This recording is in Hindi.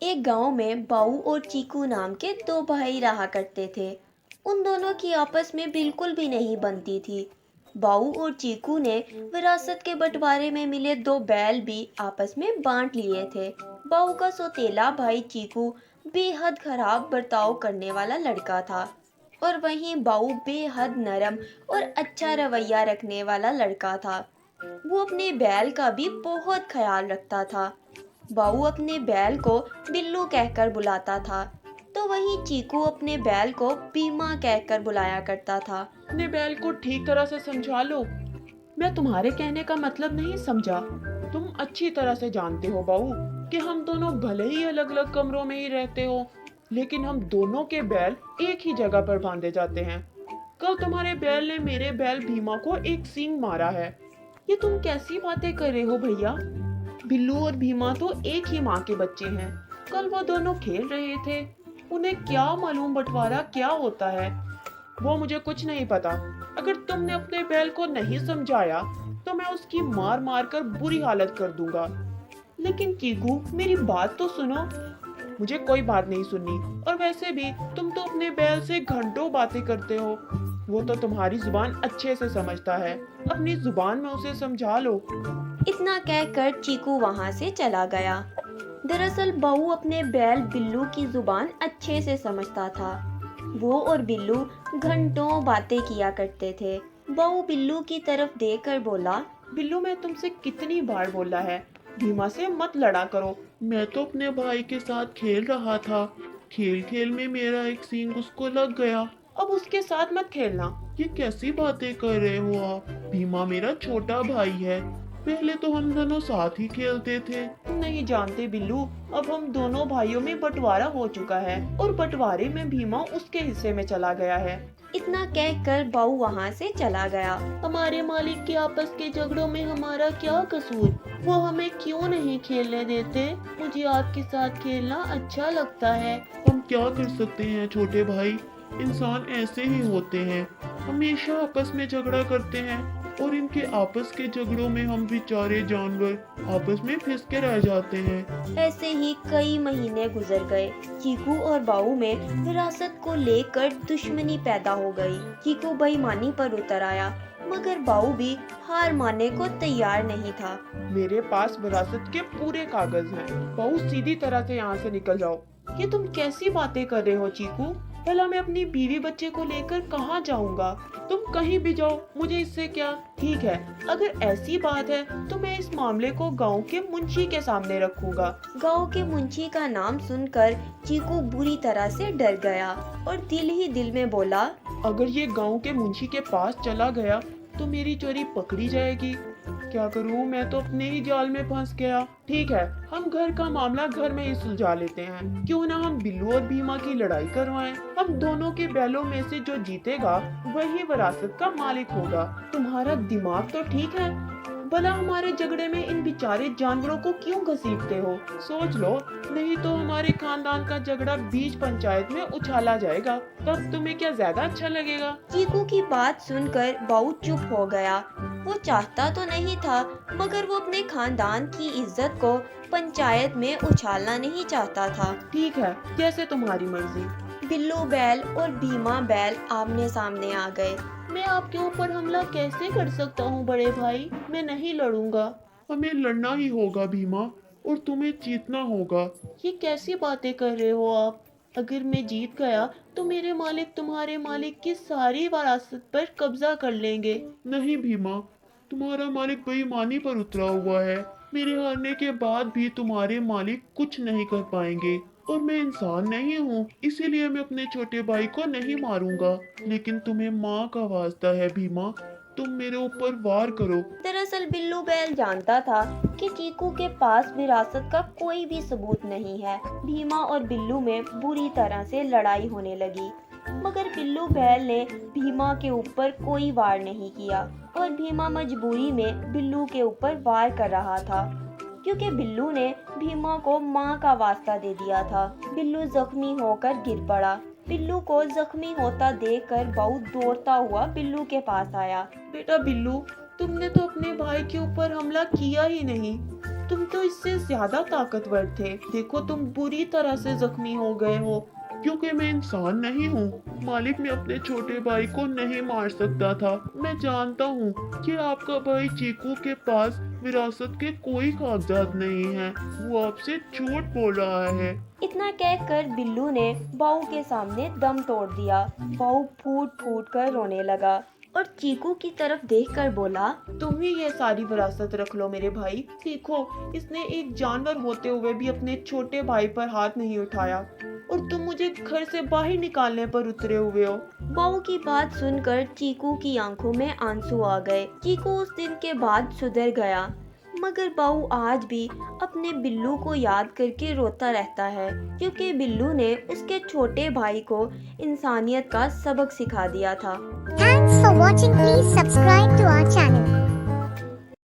एक गांव में बाऊ और चीकू नाम के दो भाई रहा करते थे। उन दोनों की आपस में बिल्कुल भी नहीं बनती थी। बाऊ और चीकू ने विरासत के बंटवारे में मिले दो बैल भी आपस में बांट लिए थे। बाऊ का सौतेला भाई चीकू बेहद खराब बर्ताव करने वाला लड़का था, और वहीं बाऊ बेहद नरम और अच्छा रवैया रखने वाला लड़का था। वो अपने बैल का भी बहुत ख्याल रखता था। बाऊ अपने बैल को बिल्लू कहकर बुलाता था, तो वहीं चीकू अपने बैल को बीमा कहकर बुलाया करता था। अपने बैल को ठीक तरह से समझा लो। मैं तुम्हारे कहने का मतलब नहीं समझा। तुम अच्छी तरह से जानते हो बाऊ कि हम दोनों भले ही अलग अलग कमरों में ही रहते हो, लेकिन हम दोनों के बैल एक ही जगह पर बांधे जाते हैं। कल तुम्हारे बैल ने मेरे बैल भीमा को एक सींग मारा है। ये तुम कैसी बातें कर रहे हो भैया? बिल्लू और भीमा तो एक ही माँ के बच्चे हैं। कल वो दोनों खेल रहे थे। उन्हें क्या मालूम बंटवारा क्या होता है। वो मुझे कुछ नहीं पता। अगर तुमने अपने बैल को नहीं समझाया तो मैं उसकी मार मार कर बुरी हालत कर दूंगा। लेकिन चीकू, मेरी बात तो सुनो। मुझे कोई बात नहीं सुननी। और वैसे भी तुम तो अपने बैल से घंटों बातें करते हो। वो तो तुम्हारी जुबान अच्छे से समझता है। अपनी जुबान में उसे समझा लो। इतना कहकर चीकू वहां से चला गया। दरअसल बहू अपने बैल बिल्लू की जुबान अच्छे से समझता था। वो और बिल्लू घंटों बातें किया करते थे। बहू बिल्लू की तरफ देखकर बोला, बिल्लू, मैं तुमसे कितनी बार बोला है, भीमा से मत लड़ा करो। मैं तो अपने भाई के साथ खेल रहा था। खेल खेल में मेरा एक सींग उसको लग गया। अब उसके साथ मत खेलना। ये कैसी बातें कर रहे हो आप? भीमा मेरा छोटा भाई है। पहले तो हम दोनों साथ ही खेलते थे। तुम नहीं जानते बिल्लू, अब हम दोनों भाइयों में बंटवारा हो चुका है और बंटवारे में भीमा उसके हिस्से में चला गया है। इतना कहकर बहू वहां से चला गया। हमारे मालिक के आपस के झगड़ों में हमारा क्या कसूर? वो हमें क्यों नहीं खेलने देते? मुझे आपके साथ खेलना अच्छा लगता है। हम क्या कर सकते हैं छोटे भाई, इंसान ऐसे ही होते हैं, हमेशा आपस में झगड़ा करते हैं और इनके आपस के झगड़ों में हम बेचारे जानवर आपस में फिस के रह जाते हैं। ऐसे ही कई महीने गुजर गए। चीकू और बाऊ में विरासत को लेकर दुश्मनी पैदा हो गई। चीकू बेईमानी पर उतर आया, मगर बाऊ भी हार मानने को तैयार नहीं था। मेरे पास विरासत के पूरे कागज हैं। बहुत सीधी तरह से यहाँ से निकल जाओ। ये तुम कैसी बातें कर रहे हो चीकू? भला मैं अपनी बीवी बच्चे को लेकर कहाँ जाऊंगा? तुम कहीं भी जाओ, मुझे इससे क्या। ठीक है, अगर ऐसी बात है तो मैं इस मामले को गांव के मुंशी के सामने रखूंगा। गांव के मुंशी का नाम सुनकर चीकू बुरी तरह से डर गया और दिल ही दिल में बोला, अगर ये गांव के मुंशी के पास चला गया तो मेरी चोरी पकड़ी जाएगी। क्या करूं, मैं तो अपने ही जाल में फंस गया। ठीक है, हम घर का मामला घर में ही सुलझा लेते हैं। क्यों ना हम बिल्लू और भीमा की लड़ाई करवाएं। हम दोनों के बैलों में से जो जीतेगा वही विरासत का मालिक होगा। तुम्हारा दिमाग तो ठीक है। भला हमारे झगड़े में इन बेचारे जानवरों को क्यों घसीटते हो? सोच लो, नहीं तो हमारे खानदान का झगड़ा बीच पंचायत में उछाला जाएगा। तब तुम्हें क्या ज्यादा अच्छा लगेगा? चीकू की बात सुनकर बाऊ चुप हो गया। वो चाहता तो नहीं था, मगर वो अपने खानदान की इज्जत को पंचायत में उछालना नहीं चाहता था। ठीक है, जैसे तुम्हारी मर्जी। बिल्लू बैल और भीमा बैल आमने सामने आ गए। मैं आपके ऊपर हमला कैसे कर सकता हूँ बड़े भाई? मैं नहीं लड़ूंगा। हमें लड़ना ही होगा भीमा, और तुम्हें जीतना होगा। ये कैसी बातें कर रहे हो आप? अगर मैं जीत गया तो मेरे मालिक तुम्हारे मालिक की सारी विरासत पर कब्जा कर लेंगे। नहीं भीमा, तुम्हारा मालिक बेईमानी पर उतरा हुआ है। मेरे हारने के बाद भी तुम्हारे मालिक कुछ नहीं कर पाएंगे। और मैं इंसान नहीं हूँ, इसीलिए मैं अपने छोटे भाई को नहीं मारूंगा। लेकिन तुम्हें माँ का वास्ता है भीमा, तुम मेरे ऊपर वार करो। दरअसल बिल्लू बैल जानता था कि चीकू के पास विरासत का कोई भी सबूत नहीं है। भीमा और बिल्लू में बुरी तरह से लड़ाई होने लगी, मगर बिल्लू बैल ने भीमा के ऊपर कोई वार नहीं किया और भीमा मजबूरी में बिल्लू के ऊपर वार कर रहा था, क्योंकि बिल्लू ने भीमा को माँ का वास्ता दे दिया था। बिल्लू जख्मी होकर गिर पड़ा। बिल्लू को जख्मी होता देखकर बाऊ दौड़ता हुआ बिल्लू के पास आया। बेटा बिल्लू, तुमने तो अपने भाई के ऊपर हमला किया ही नहीं। तुम तो इससे ज्यादा ताकतवर थे। देखो तुम बुरी तरह से जख्मी हो गए हो। क्योंकि मैं इंसान नहीं हूँ। मालिक ने अपने छोटे भाई को नहीं मार सकता था। मैं जानता हूँ कि आपका भाई चीकू के पास विरासत के कोई कागजात नहीं हैं। वो आपसे झूठ बोल रहा है। इतना कहकर बिल्लू ने बाऊ के सामने दम तोड़ दिया। बाऊ फूट फूट कर रोने लगा और चीकू की तरफ देखकर बोला, तुम ही ये सारी विरासत रख लो मेरे भाई। देखो इसने एक जानवर होते हुए भी अपने छोटे भाई पर हाथ नहीं उठाया और तुम मुझे घर से बाहर निकालने पर उतरे हुए हो। बाऊ की बात सुनकर चीकू की आंखों में आंसू आ गए। चीकू उस दिन के बाद सुधर गया, मगर बाऊ आज भी अपने बिल्लू को याद करके रोता रहता है, क्योंकि बिल्लू ने उसके छोटे भाई को इंसानियत का सबक सिखा दिया था। Thanks for watching. Please subscribe to our channel.